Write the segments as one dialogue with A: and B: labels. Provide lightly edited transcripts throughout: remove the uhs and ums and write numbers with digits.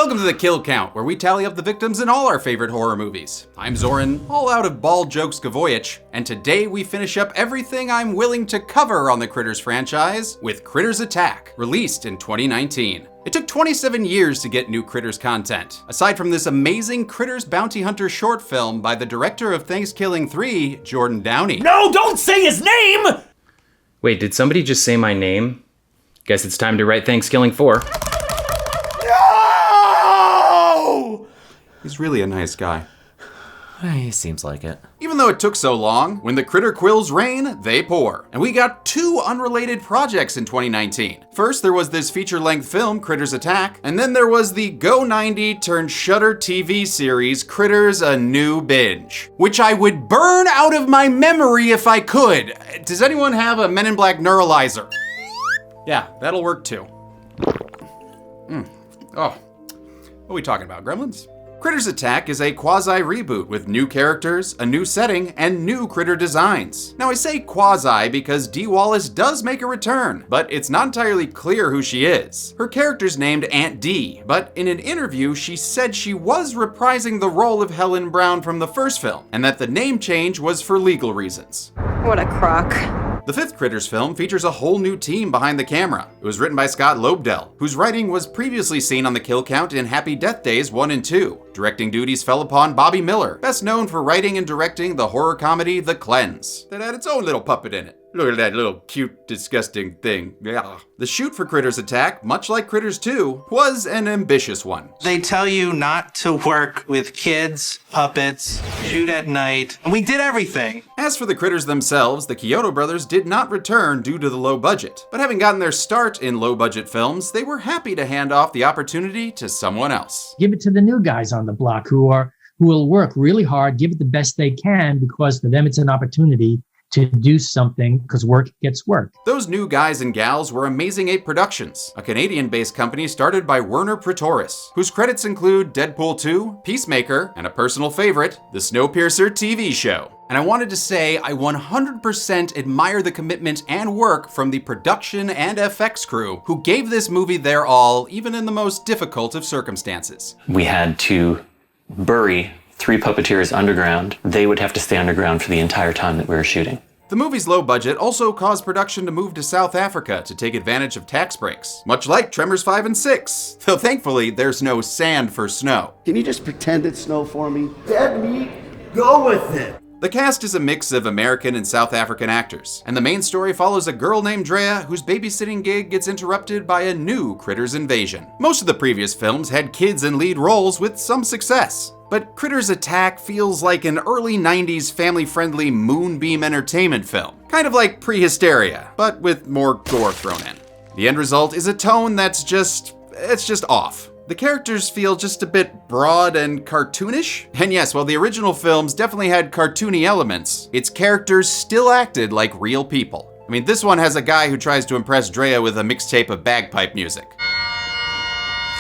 A: Welcome to the Kill Count, where we tally up the victims in all our favorite horror movies. I'm Zoran, all out of bald jokes Gavoyich, and today we finish up everything I'm willing to cover on the Critters franchise with Critters Attack, released in 2019. It took 27 years to get new Critters content, aside from this amazing Critters Bounty Hunter short film by the director of Thanksgiving 3, Jordan Downey.
B: No, don't say his name!
C: Wait, did somebody just say my name? Guess it's time to write Thanksgiving 4.
A: He's really a nice guy.
B: He seems like it.
A: Even though it took so long, when the critter quills rain, they pour. And we got two unrelated projects in 2019. First, there was this feature-length film, Critters Attack, and then there was the Go90 turned Shudder TV series, Critters: A New Binge, which I would burn out of my memory if I could. Does anyone have a Men in Black neuralizer? Yeah, that'll work too. Oh, what are we talking about, Gremlins? Critters Attack is a quasi-reboot with new characters, a new setting, and new critter designs. Now I say quasi because Dee Wallace does make a return, but it's not entirely clear who she is. Her character's named Aunt Dee, but in an interview she said she was reprising the role of Helen Brown from the first film, and that the name change was for legal reasons.
D: What a crock.
A: The fifth Critters film features a whole new team behind the camera. It was written by Scott Lobdell, whose writing was previously seen on the Kill Count in Happy Death Days 1 and 2. Directing duties fell upon Bobby Miller, best known for writing and directing the horror comedy The Cleanse, that had its own little puppet in it. Look at that little cute, disgusting thing. Yeah. The shoot for Critters Attack, much like Critters 2, was an ambitious one.
E: They tell you not to work with kids, puppets, shoot at night, and we did everything.
A: As for the critters themselves, the Kyoto brothers did not return due to the low budget. But having gotten their start in low-budget films, they were happy to hand off the opportunity to someone else.
F: Give it to the new guys on the block who will work really hard, give it the best they can, because for them it's an opportunity to do something, because work gets work.
A: Those new guys and gals were Amazing 8 Productions, a Canadian-based company started by Werner Pretorius, whose credits include Deadpool 2, Peacemaker, and a personal favorite, the Snowpiercer TV show. And I wanted to say I 100% admire the commitment and work from the production and FX crew who gave this movie their all, even in the most difficult of circumstances.
G: We had to bury 3 puppeteers underground. They would have to stay underground for the entire time that we were shooting.
A: The movie's low budget also caused production to move to South Africa to take advantage of tax breaks, much like Tremors 5 and 6, though thankfully there's no sand for snow.
H: Can you just pretend it's snow for me? Dead meat? Go with it!
A: The cast is a mix of American and South African actors, and the main story follows a girl named Drea whose babysitting gig gets interrupted by a new Critters invasion. Most of the previous films had kids in lead roles with some success, but Critters Attack feels like an early 90s family-friendly Moonbeam entertainment film, kind of like Pre-Hysteria, but with more gore thrown in. The end result is a tone that's just off. The characters feel just a bit broad and cartoonish. And yes, while the original films definitely had cartoony elements, its characters still acted like real people. I mean, this one has a guy who tries to impress Drea with a mixtape of bagpipe music.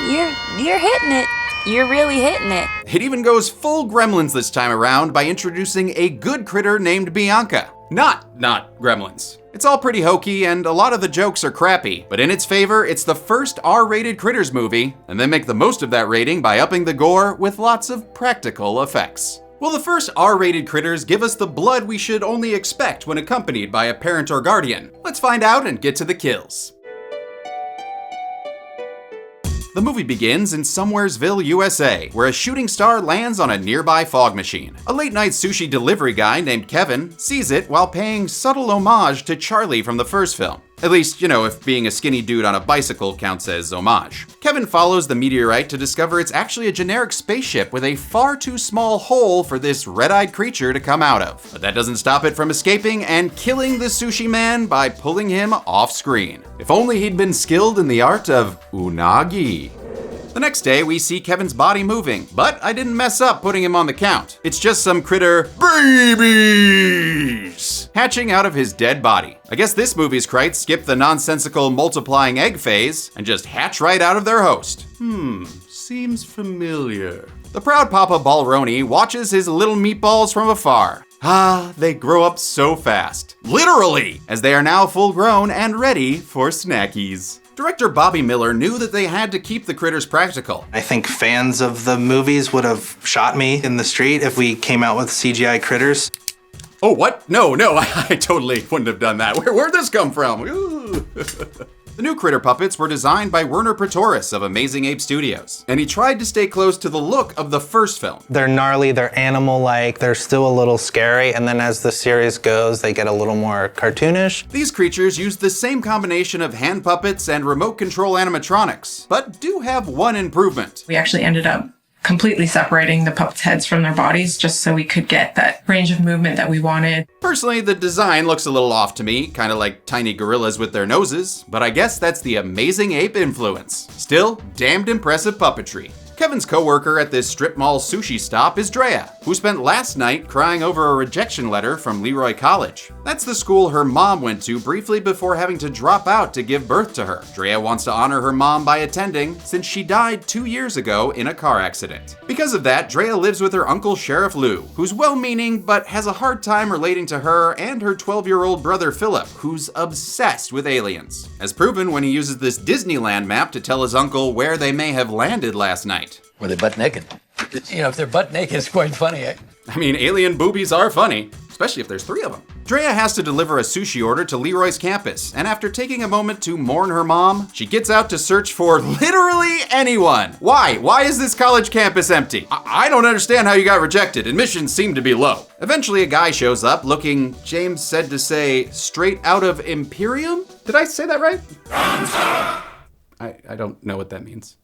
D: You're hitting it. You're really hitting it.
A: It even goes full Gremlins this time around by introducing a good critter named Bianca. Not Gremlins. It's all pretty hokey and a lot of the jokes are crappy, but in its favor, it's the first R-rated Critters movie, and they make the most of that rating by upping the gore with lots of practical effects. Will the first R-rated Critters give us the blood we should only expect when accompanied by a parent or guardian? Let's find out and get to the kills. The movie begins in Somewheresville, USA, where a shooting star lands on a nearby fog machine. A late-night sushi delivery guy named Kevin sees it while paying subtle homage to Charlie from the first film. At least, if being a skinny dude on a bicycle counts as homage. Kevin follows the meteorite to discover it's actually a generic spaceship with a far too small hole for this red-eyed creature to come out of. But that doesn't stop it from escaping and killing the sushi man by pulling him off screen. If only he'd been skilled in the art of unagi. The next day, we see Kevin's body moving, but I didn't mess up putting him on the count. It's just some critter babies hatching out of his dead body. I guess this movie's krites skip the nonsensical multiplying egg phase and just hatch right out of their host. Seems familiar. The proud Papa Balroni watches his little meatballs from afar. They grow up so fast. Literally, as they are now full grown and ready for snackies. Director Bobby Miller knew that they had to keep the critters practical.
E: I think fans of the movies would have shot me in the street if we came out with CGI critters.
A: Oh, what? No, I totally wouldn't have done that. Where'd this come from? Ooh. The new critter puppets were designed by Werner Pretorius of Amazing Ape Studios, and he tried to stay close to the look of the first film.
E: They're gnarly, they're animal-like, they're still a little scary, and then as the series goes, they get a little more cartoonish.
A: These creatures use the same combination of hand puppets and remote control animatronics, but do have one improvement.
I: We actually ended up completely separating the puppets' heads from their bodies just so we could get that range of movement that we wanted.
A: Personally, the design looks a little off to me, kind of like tiny gorillas with their noses, but I guess that's the Amazing Ape influence. Still, damned impressive puppetry. Kevin's coworker at this strip mall sushi stop is Drea, who spent last night crying over a rejection letter from Leroy College. That's the school her mom went to briefly before having to drop out to give birth to her. Drea wants to honor her mom by attending, since she died 2 years ago in a car accident. Because of that, Drea lives with her uncle Sheriff Lou, who's well-meaning but has a hard time relating to her and her 12-year-old brother Philip, who's obsessed with aliens. As proven when he uses this Disneyland map to tell his uncle where they may have landed last night.
J: Were they butt naked? You know, if they're butt naked, it's quite funny.
A: I mean, alien boobies are funny, especially if there's 3 of them. Drea has to deliver a sushi order to Leroy's campus, and after taking a moment to mourn her mom, she gets out to search for literally anyone. Why? Why is this college campus empty? I don't understand how you got rejected. Admissions seem to be low. Eventually, a guy shows up looking, James said to say, straight out of Imperium? Did I say that right? I don't know what that means.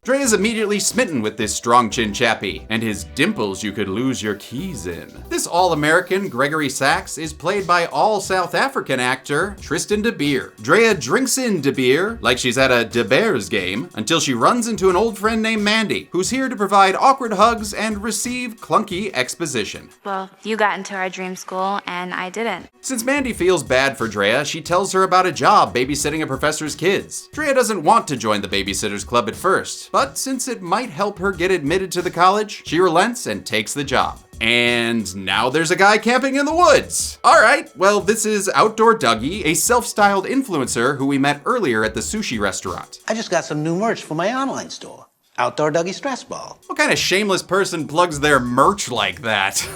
A: Dre is immediately smitten with this strong-chin chappie, and his dimples you could lose your keys in. This all-American Gregory Sachs is played by all-South African actor Tristan de Beer. Drea drinks in de Beer like she's at a De Beers game until she runs into an old friend named Mandy, who's here to provide awkward hugs and receive clunky exposition.
D: Well, you got into our dream school, and I didn't.
A: Since Mandy feels bad for Drea, she tells her about a job babysitting a professor's kids. Drea doesn't want to join the Babysitters Club at first, but since it might help her get admitted to the college, she relents and takes the job. And now there's a guy camping in the woods. All right, well, this is Outdoor Dougie, a self-styled influencer who we met earlier at the sushi restaurant.
K: I just got some new merch for my online store. Outdoor Dougie Stress Ball.
A: What kind of shameless person plugs their merch like that?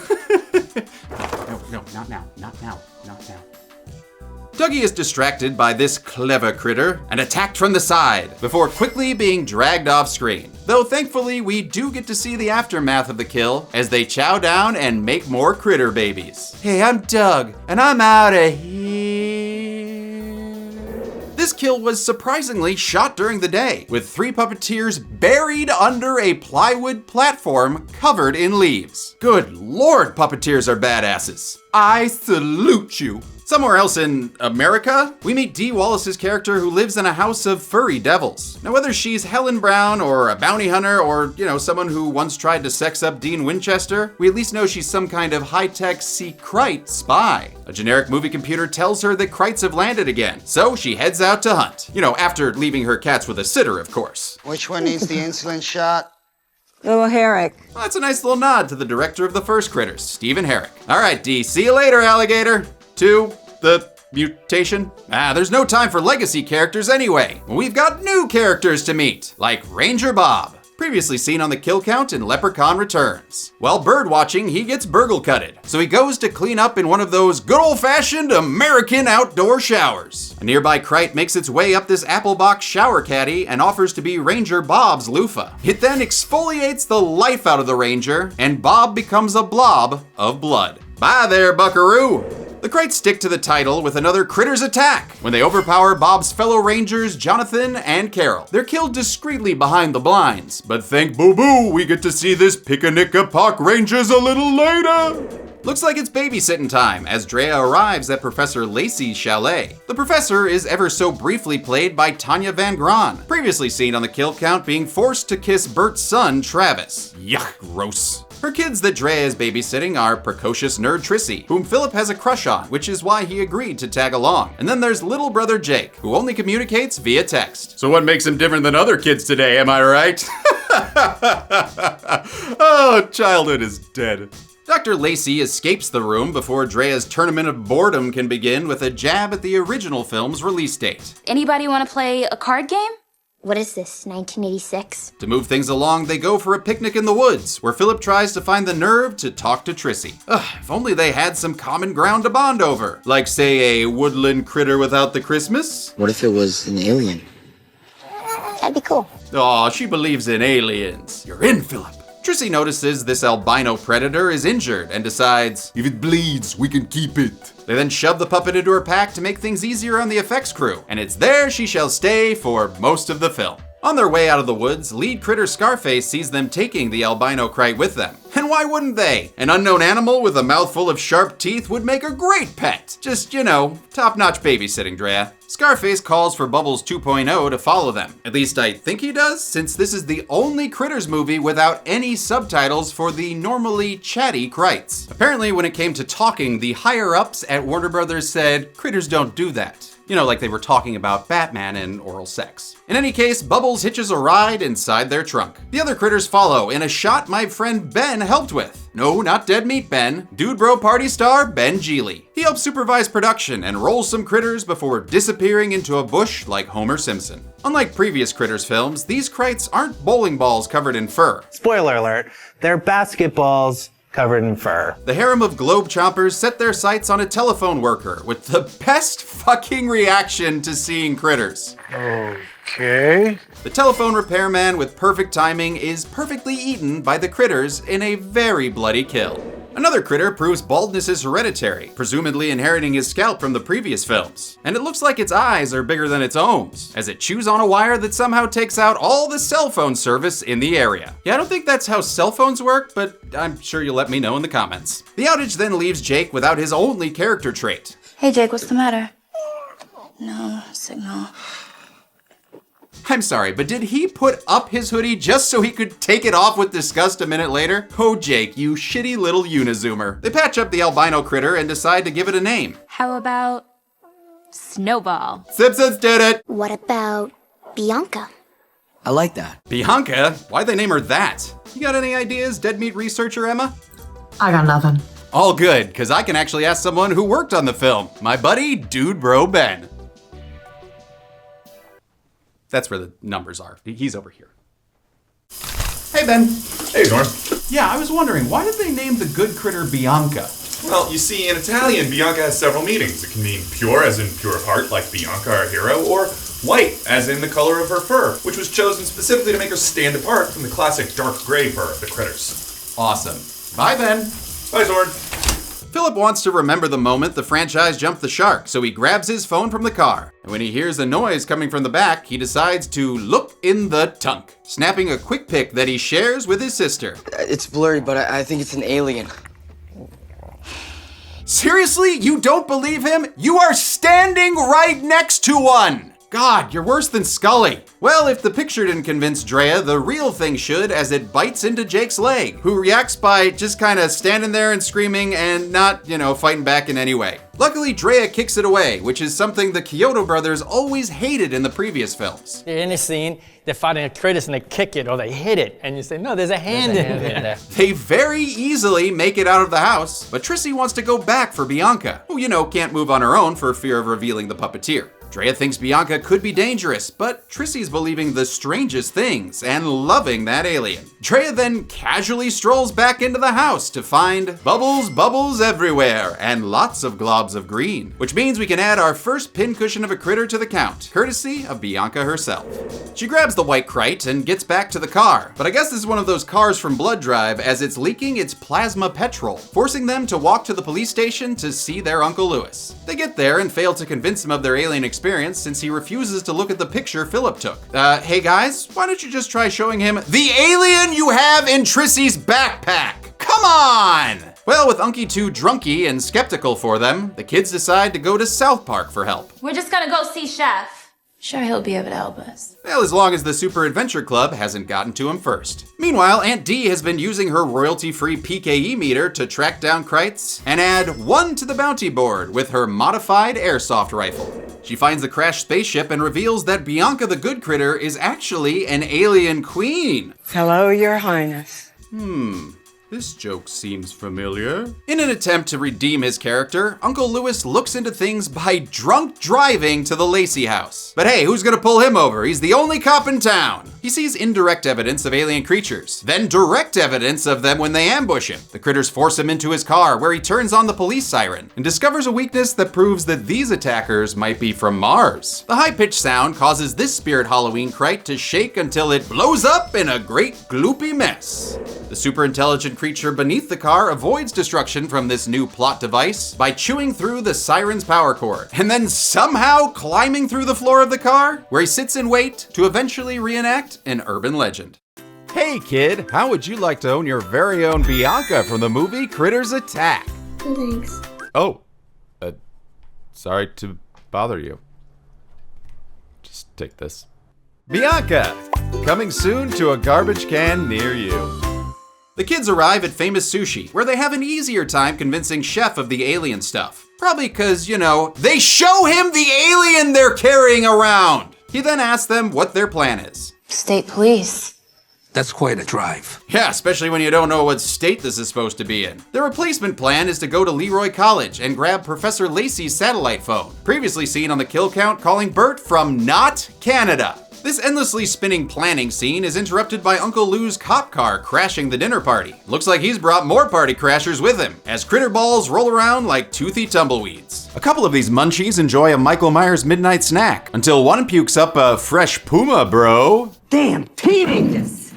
A: No, not now. Dougie is distracted by this clever critter and attacked from the side before quickly being dragged off screen. Though thankfully we do get to see the aftermath of the kill as they chow down and make more critter babies. Hey, I'm Doug and I'm out of here. This kill was surprisingly shot during the day, with 3 puppeteers buried under a plywood platform covered in leaves. Good lord, puppeteers are badasses. I salute you. Somewhere else in America, we meet Dee Wallace's character who lives in a house of furry devils. Now, whether she's Helen Brown or a bounty hunter or, someone who once tried to sex up Dean Winchester, we at least know she's some kind of high-tech secret spy. A generic movie computer tells her that Krites have landed again, so she heads out to hunt. After leaving her cats with a sitter, of course.
L: Which one needs the insulin shot?
M: Little Herrick.
A: Well, that's a nice little nod to the director of the first Critters, Stephen Herrick. All right, Dee, see you later, alligator. To the mutation? There's no time for legacy characters anyway. We've got new characters to meet, like Ranger Bob, previously seen on the kill count in Leprechaun Returns. While bird watching, he gets burgle-cutted, so he goes to clean up in one of those good old-fashioned American outdoor showers. A nearby Krite makes its way up this apple box shower caddy and offers to be Ranger Bob's loofah. It then exfoliates the life out of the Ranger, and Bob becomes a blob of blood. Bye there, buckaroo! The Krites stick to the title with another Critters attack when they overpower Bob's fellow Rangers, Jonathan and Carol. They're killed discreetly behind the blinds, but thank boo-boo, we get to see this Pickanickapock Rangers a little later. Looks like it's babysitting time as Drea arrives at Professor Lacey's chalet. The professor is ever so briefly played by Tanya Van Gran, previously seen on the kill count being forced to kiss Bert's son, Travis. Yuck, gross. Her kids that Drea is babysitting are precocious nerd Trissy, whom Philip has a crush on, which is why he agreed to tag along. And then there's little brother Jake, who only communicates via text. So what makes him different than other kids today, am I right? Oh, childhood is dead. Dr. Lacey escapes the room before Drea's tournament of boredom can begin with a jab at the original film's release date.
D: Anybody want to play a card game?
M: What is this, 1986?
A: To move things along, they go for a picnic in the woods, where Philip tries to find the nerve to talk to Trissy. If only they had some common ground to bond over. Like, say, a woodland critter without the Christmas?
K: What if it was an alien?
M: That'd be cool.
A: Aw, she believes in aliens. You're in, Philip. Trissy notices this albino predator is injured and decides, if it bleeds, we can keep it. They then shove the puppet into her pack to make things easier on the effects crew, and it's there she shall stay for most of the film. On their way out of the woods, lead critter Scarface sees them taking the albino crate with them. And why wouldn't they? An unknown animal with a mouthful of sharp teeth would make a great pet. Just, top-notch babysitting, Drea. Scarface calls for Bubbles 2.0 to follow them. At least I think he does, since this is the only Critters movie without any subtitles for the normally chatty Krites. Apparently, when it came to talking, the higher-ups at Warner Brothers said, Critters don't do that. Like they were talking about Batman and oral sex. In any case, Bubbles hitches a ride inside their trunk. The other critters follow in a shot my friend Ben helped with. No, not Dead Meat Ben. Dude Bro Party star Ben Geely. He helps supervise production and rolls some critters before disappearing into a bush like Homer Simpson. Unlike previous Critters films, these Krites aren't bowling balls covered in fur.
E: Spoiler alert, they're basketballs covered in fur.
A: The harem of globe chompers set their sights on a telephone worker with the best fucking reaction to seeing critters.
N: Okay.
A: The telephone repairman with perfect timing is perfectly eaten by the critters in a very bloody kill. Another critter proves baldness is hereditary, presumably inheriting his scalp from the previous films. And it looks like its eyes are bigger than its ohms, as it chews on a wire that somehow takes out all the cell phone service in the area. Yeah, I don't think that's how cell phones work, but I'm sure you'll let me know in the comments. The outage then leaves Jake without his only character trait.
D: Hey, Jake, what's the matter? No signal.
A: I'm sorry, but did he put up his hoodie just so he could take it off with disgust a minute later? Oh, Jake, you shitty little unizoomer. They patch up the albino critter and decide to give it a name.
D: How about Snowball?
A: Simpsons did it!
M: What about Bianca?
K: I like that.
A: Bianca? Why'd they name her that? You got any ideas, dead meat researcher Emma?
O: I got nothing.
A: All good, because I can actually ask someone who worked on the film. My buddy, Dude Bro Ben. That's where the numbers are. He's over here. Hey, Ben.
P: Hey, Norm.
A: Yeah, I was wondering, why did they name the good critter Bianca?
P: Well, you see, in Italian, Bianca has several meanings. It can mean pure, as in pure of heart, like Bianca, our hero, or white, as in the color of her fur, which was chosen specifically to make her stand apart from the classic dark gray fur of the critters.
A: Awesome. Bye, Ben.
P: Bye, Zord.
A: Philip wants to remember the moment the franchise jumped the shark, so he grabs his phone from the car. And when he hears a noise coming from the back, he decides to look in the tunk, snapping a quick pic that he shares with his sister.
K: It's blurry, but I think it's an alien.
A: Seriously? You don't believe him? You are standing right next to one! God, you're worse than Scully. Well, if the picture didn't convince Drea, the real thing should, as it bites into Jake's leg, who reacts by just kind of standing there and screaming and not, fighting back in any way. Luckily, Drea kicks it away, which is something the Kyoto brothers always hated in the previous films.
J: In a scene, they're fighting a critter and they kick it or they hit it, and you say, no, there's a hand in there.
A: They very easily make it out of the house, but Trissy wants to go back for Bianca, who, can't move on her own for fear of revealing the puppeteer. Drea thinks Bianca could be dangerous, but Trissy's believing the strangest things and loving that alien. Drea then casually strolls back into the house to find bubbles everywhere and lots of globs of green, which means we can add our first pincushion of a critter to the count, courtesy of Bianca herself. She grabs the white crate and gets back to the car, but I guess this is one of those cars from Blood Drive as it's leaking its plasma petrol, forcing them to walk to the police station to see their Uncle Lewis. They get there and fail to convince him of their alien experience since he refuses to look at the picture Philip took. Hey guys, why don't you just try showing him the alien you have in Trissy's backpack? Come on! Well, with Unky too drunky and skeptical for them, the kids decide to go to South Park for help.
D: We're just gonna go see Chef. Sure, he'll be able to help us.
A: Well, as long as the Super Adventure Club hasn't gotten to him first. Meanwhile, Aunt Dee has been using her royalty-free PKE meter to track down Krites and add 1 to the bounty board with her modified airsoft rifle. She finds the crashed spaceship and reveals that Bianca the Good Critter is actually an alien queen.
O: Hello, Your Highness.
A: This joke seems familiar. In an attempt to redeem his character, Uncle Lewis looks into things by drunk driving to the Lacey house. But hey, who's gonna pull him over? He's the only cop in town. He sees indirect evidence of alien creatures, then direct evidence of them when they ambush him. The critters force him into his car, where he turns on the police siren and discovers a weakness that proves that these attackers might be from Mars. The high-pitched sound causes this spirit Halloween kite to shake until it blows up in a great gloopy mess. The super intelligent creature beneath the car avoids destruction from this new plot device by chewing through the siren's power cord, and then somehow climbing through the floor of the car, where he sits in wait to eventually reenact an urban legend. Hey kid, how would you like to own your very own Bianca from the movie Critters Attack?
M: Thanks.
A: Oh, sorry to bother you. Just take this. Bianca, coming soon to a garbage can near you. The kids arrive at Famous Sushi, where they have an easier time convincing Chef of the alien stuff. Probably because, you know, they show him the alien they're carrying around. He then asks them what their plan is.
D: State police.
K: That's quite a drive.
A: Yeah, especially when you don't know what state this is supposed to be in. The replacement plan is to go to Leroy College and grab Professor Lacey's satellite phone, previously seen on the kill count calling Bert from not Canada. This endlessly spinning planning scene is interrupted by Uncle Lou's cop car crashing the dinner party. Looks like he's brought more party crashers with him, as critter balls roll around like toothy tumbleweeds. A couple of these munchies enjoy a Michael Myers midnight snack, until one pukes up a fresh puma, bro.
K: Damn teenagers!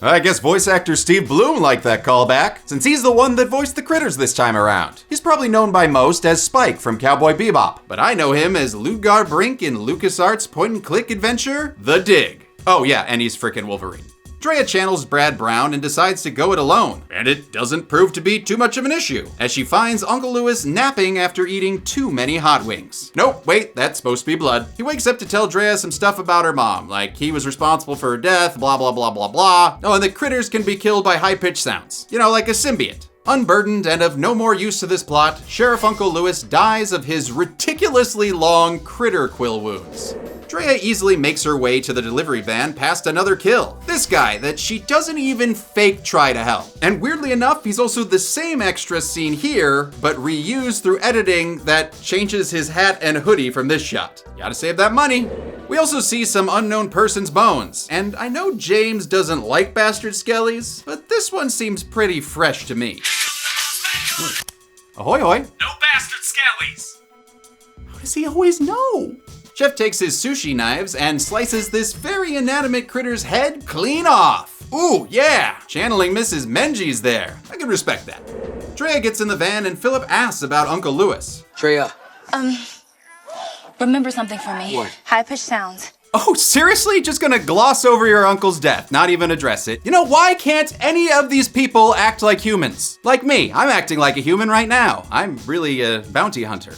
A: I guess voice actor Steve Bloom liked that callback, since he's the one that voiced the critters this time around. He's probably known by most as Spike from Cowboy Bebop, but I know him as Lugar Brink in LucasArts' point-and-click adventure, The Dig. Oh yeah, and he's frickin' Wolverine. Drea channels Brad Brown and decides to go it alone, and it doesn't prove to be too much of an issue, as she finds Uncle Lewis napping after eating too many hot wings. Nope, wait, that's supposed to be blood. He wakes up to tell Drea some stuff about her mom, like he was responsible for her death, blah blah blah blah blah. Oh, and that critters can be killed by high-pitched sounds. You know, like a symbiote. Unburdened and of no more use to this plot, Sheriff Uncle Lewis dies of his ridiculously long critter quill wounds. Drea easily makes her way to the delivery van past another kill. This guy that she doesn't even fake try to help. And weirdly enough, he's also the same extra seen here, but reused through editing that changes his hat and hoodie from this shot. Gotta save that money. We also see some unknown person's bones. And I know James doesn't like bastard skellies, but this one seems pretty fresh to me. Ahoy hoy.
B: No bastard skellies!
A: How does he always know? Chef takes his sushi knives and slices this very inanimate critter's head clean off. Ooh, yeah, channeling Mrs. Menzies there. I can respect that. Drea gets in the van and Philip asks about Uncle Lewis.
K: Drea.
D: Remember something for me.
K: What?
D: High-pitched sounds.
A: Oh, seriously? Just gonna gloss over your uncle's death, not even address it? You know, why can't any of these people act like humans? Like me, I'm acting like a human right now. I'm really a bounty hunter.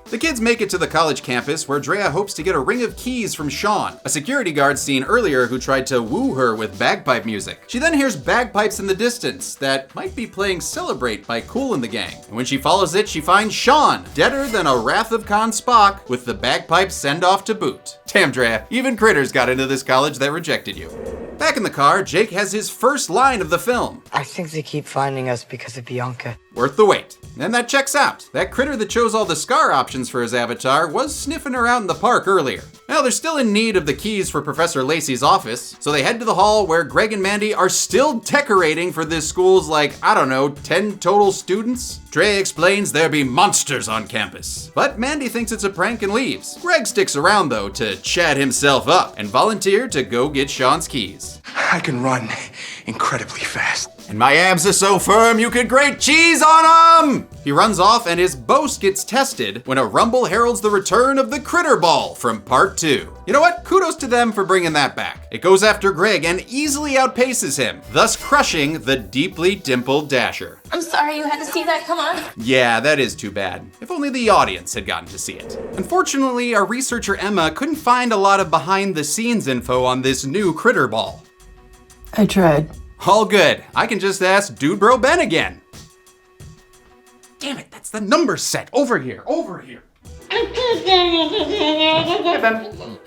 A: The kids make it to the college campus where Drea hopes to get a ring of keys from Sean, a security guard seen earlier who tried to woo her with bagpipe music. She then hears bagpipes in the distance that might be playing Celebrate by Kool and the Gang. And when she follows it, she finds Sean, deader than a Wrath of Khan Spock, with the bagpipe send-off to boot. Damn, Drea, even critters got into this college that rejected you. Back in the car, Jake has his first line of the film.
O: I think they keep finding us because of Bianca.
A: Worth the wait. And that checks out. That critter that chose all the scar options for his avatar was sniffing around in the park earlier. Now, they're still in need of the keys for Professor Lacey's office, so they head to the hall where Greg and Mandy are still decorating for this school's, like, I don't know, 10 total students? Drea explains there be monsters on campus. But Mandy thinks it's a prank and leaves. Greg sticks around, though, to chat himself up and volunteer to go get Sean's keys.
Q: I can run incredibly fast.
A: And my abs are so firm you could grate cheese on them! He runs off and his boast gets tested when a rumble heralds the return of the critter ball from part 2. You know what? Kudos to them for bringing that back. It goes after Greg and easily outpaces him, thus crushing the deeply dimpled Dasher.
D: I'm sorry you had to see that, come on.
A: Yeah, that is too bad. If only the audience had gotten to see it. Unfortunately, our researcher Emma couldn't find a lot of behind the scenes info on this new critter ball.
I: I tried.
A: All good. I can just ask Dude Bro Ben again. Damn it, that's the number set. Over here. Hey, Ben.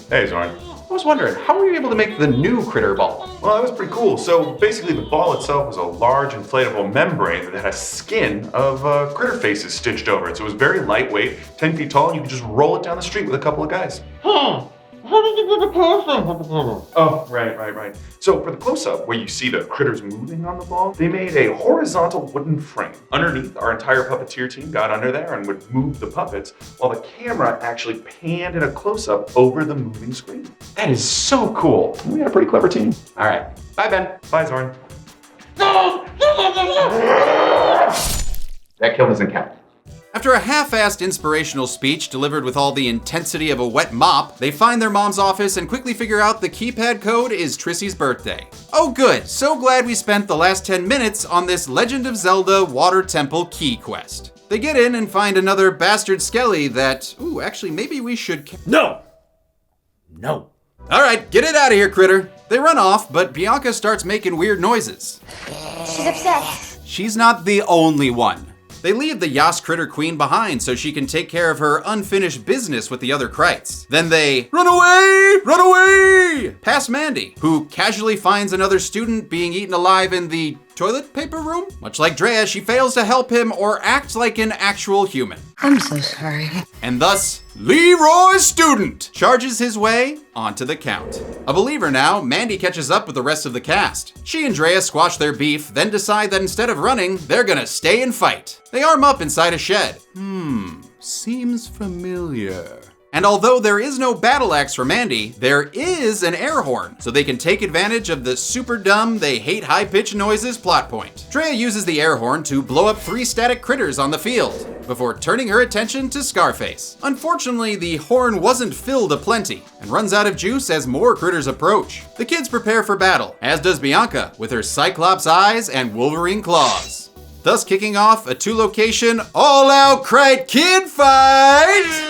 P: Hey, Zorn.
A: I was wondering, how were you able to make the new critter ball?
P: Well, that was pretty cool. So basically the ball itself was a large inflatable membrane that had a skin of critter faces stitched over it. So it was very lightweight, 10 feet tall, and you could just roll it down the street with a couple of guys. How did you get the close-up? Oh, right. So for the close-up, where you see the critters moving on the ball, they made a horizontal wooden frame. Underneath, our entire puppeteer team got under there and would move the puppets, while the camera actually panned in a close-up over the moving screen.
A: That is so cool.
P: We had a pretty clever team.
A: All right. Bye, Ben.
P: Bye, Zorn.
A: That kill doesn't count. After a half-assed inspirational speech delivered with all the intensity of a wet mop, they find their mom's office and quickly figure out the keypad code is Trissy's birthday. Oh good, so glad we spent the last 10 minutes on this Legend of Zelda Water Temple key quest. They get in and find another bastard Skelly that, actually maybe we should...
B: No!
A: Alright, get it out of here, critter. They run off, but Bianca starts making weird noises.
M: She's upset.
A: She's not the only one. They leave the Yas Critter Queen behind so she can take care of her unfinished business with the other Krites. Then they run away, past Mandy, who casually finds another student being eaten alive in the toilet paper room. Much like Drea, she fails to help him or act like an actual human.
O: I'm so sorry.
A: And thus, Leroy's student charges his way onto the count. A believer now, Mandy catches up with the rest of the cast. She and Drea squash their beef, then decide that instead of running, they're gonna stay and fight. They arm up inside a shed. Seems familiar. And although there is no battle axe for Mandy, there is an air horn, so they can take advantage of the super dumb, they hate high-pitched noises plot point. Drea uses the air horn to blow up 3 static critters on the field, before turning her attention to Scarface. Unfortunately, the horn wasn't filled aplenty, and runs out of juice as more critters approach. The kids prepare for battle, as does Bianca, with her Cyclops eyes and Wolverine claws. Thus kicking off a 2-location, all-out Krite kid fight!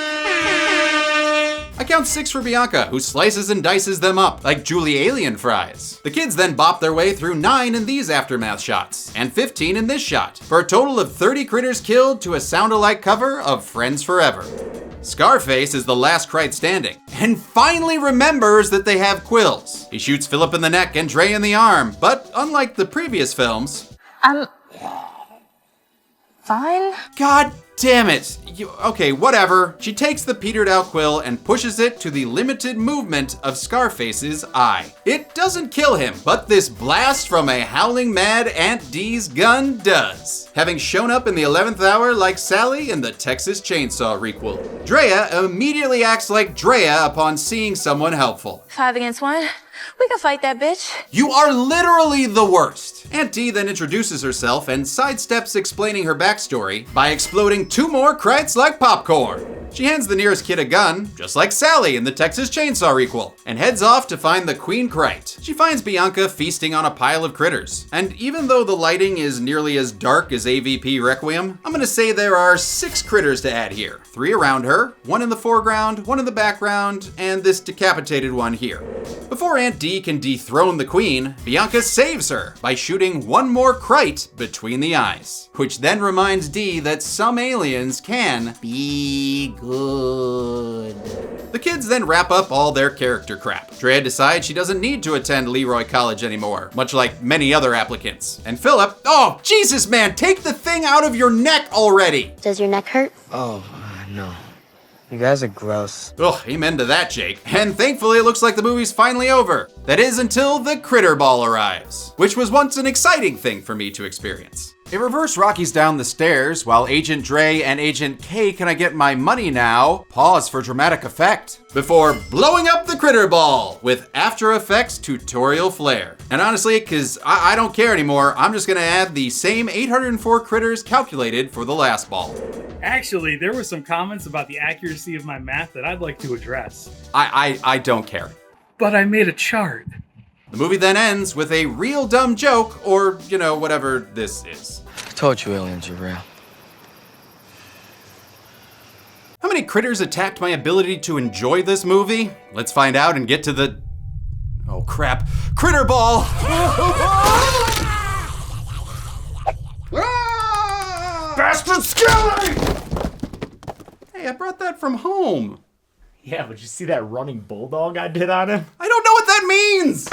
A: I count 6 for Bianca, who slices and dices them up like Julie Alien fries. The kids then bop their way through 9 in these aftermath shots, and 15 in this shot, for a total of 30 critters killed to a sound-alike cover of Friends Forever. Scarface is the last Krite standing, and finally remembers that they have quills. He shoots Philip in the neck and Dre in the arm, but unlike the previous films...
D: Fine.
A: God damn it. Okay, whatever. She takes the petered out quill and pushes it to the limited movement of Scarface's eye. It doesn't kill him, but this blast from a howling mad Aunt D's gun does, having shown up in the 11th hour like Sally in the Texas Chainsaw requel. Drea immediately acts like Drea upon seeing someone helpful.
D: 5 against 1. We can fight that bitch.
A: You are literally the worst. Aunt D then introduces herself and sidesteps explaining her backstory by exploding 2 more Krites like popcorn. She hands the nearest kid a gun, just like Sally in the Texas Chainsaw requel, and heads off to find the Queen Krite. She finds Bianca feasting on a pile of critters. And even though the lighting is nearly as dark as AVP Requiem, I'm gonna say there are 6 critters to add here. 3 around her, 1 in the foreground, 1 in the background, and this decapitated one here. Before Aunt D can dethrone the Queen, Bianca saves her by shooting 1 more Krite between the eyes, which then reminds D that some aliens can be good. The kids then wrap up all their character crap. Drea decides she doesn't need to attend Leroy College anymore, much like many other applicants. And Philip, oh, Jesus, man, take the thing out of your neck already!
M: Does your neck hurt?
O: Oh, no. You guys are gross.
A: Ugh, amen to that, Jake. And thankfully it looks like the movie's finally over. That is until the critter ball arrives, which was once an exciting thing for me to experience. It reverse Rockies down the stairs while Agent Dre and Agent K Can I Get My Money Now pause for dramatic effect before blowing up the critter ball with After Effects tutorial flair. And honestly, cause I don't care anymore, I'm just gonna add the same 804 critters calculated for the last ball.
R: Actually, there were some comments about the accuracy of my math that I'd like to address.
A: I don't care.
R: But I made a chart.
A: The movie then ends with a real dumb joke, or, you know, whatever this is.
O: I told you aliens are real.
A: How many critters attacked my ability to enjoy this movie? Let's find out and get to the... Oh crap. Critter ball!
P: Bastard Skelly!
A: Hey, I brought that from home.
B: Yeah, but you see that running bulldog I did on him?
A: I don't know what that means!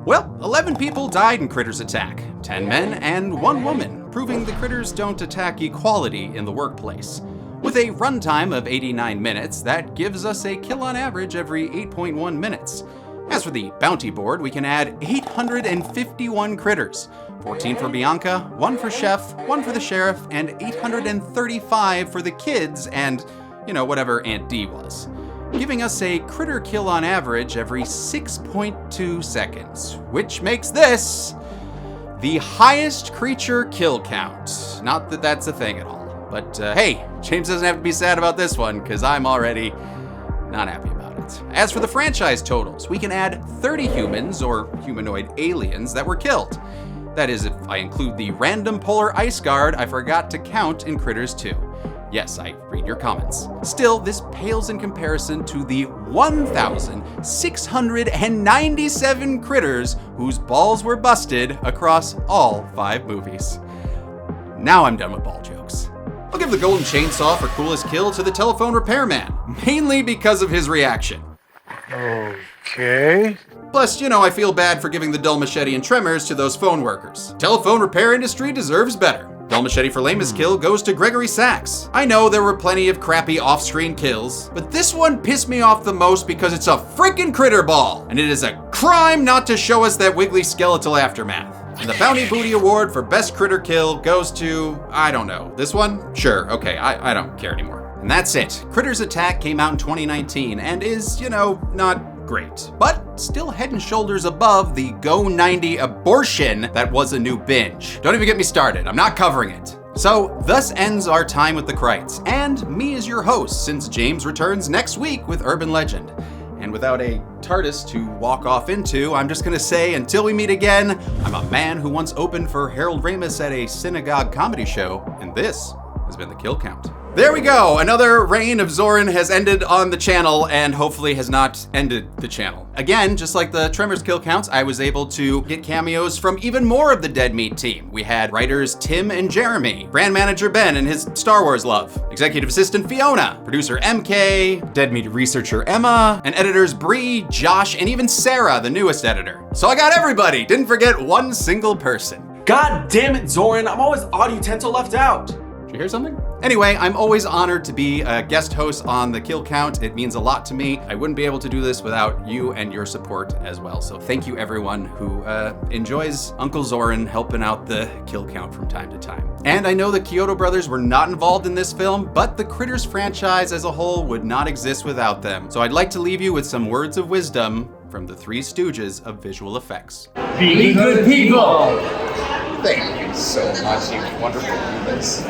A: Well, 11 people died in Critters Attack, 10 men and 1 woman, proving the critters don't attack equality in the workplace. With a runtime of 89 minutes, that gives us a kill on average every 8.1 minutes. As for the bounty board, we can add 851 critters, 14 for Bianca, 1 for Chef, 1 for the sheriff, and 835 for the kids and, whatever Aunt D was, giving us a critter kill on average every 6.2 seconds, which makes this the highest creature kill count. Not that that's a thing at all, but hey, James doesn't have to be sad about this one, because I'm already not happy about it. As for the franchise totals, we can add 30 humans, or humanoid aliens, that were killed. That is, if I include the random polar ice guard I forgot to count in Critters 2. Yes, I read your comments. Still, this pales in comparison to the 1,697 critters whose balls were busted across all 5 movies. Now I'm done with ball jokes. I'll give the golden chainsaw for coolest kill to the telephone repairman, mainly because of his reaction.
N: Okay.
A: Plus, I feel bad for giving the dull machete and tremors to those phone workers. Telephone repair industry deserves better. Dull machete for lamest kill goes to Gregory Sachs. I know there were plenty of crappy off-screen kills, but this one pissed me off the most because it's a freaking critter ball, and it is a crime not to show us that wiggly skeletal aftermath. And the Bounty Booty Award for best critter kill goes to, I don't know, this one? Sure, okay, I don't care anymore. And that's it. Critters Attack came out in 2019 and is, not great, but still head and shoulders above the Go 90 abortion that was a new binge. Don't even get me started, I'm not covering it. So, thus ends our time with the Krites, and me as your host, since James returns next week with Urban Legend. And without a TARDIS to walk off into, I'm just gonna say, until we meet again, I'm a man who once opened for Harold Ramis at a synagogue comedy show, and this has been the Kill Count. There we go! Another reign of Zoran has ended on the channel and hopefully has not ended the channel. Again, just like the Tremors kill counts, I was able to get cameos from even more of the Dead Meat team. We had writers Tim and Jeremy, brand manager Ben and his Star Wars love, executive assistant Fiona, producer MK, Dead Meat researcher Emma, and editors Bree, Josh, and even Sarah, the newest editor. So I got everybody! Didn't forget one single person.
S: God damn it, Zoran, I'm always odd utensil left out.
A: Did you hear something? Anyway, I'm always honored to be a guest host on the Kill Count. It means a lot to me. I wouldn't be able to do this without you and your support as well. So thank you everyone who enjoys Uncle Zoran helping out the Kill Count from time to time. And I know the Kyoto brothers were not involved in this film, but the Critters franchise as a whole would not exist without them. So I'd like to leave you with some words of wisdom from the Three Stooges of visual effects.
T: Be good people!
U: Thank you so much, you wonderful humans.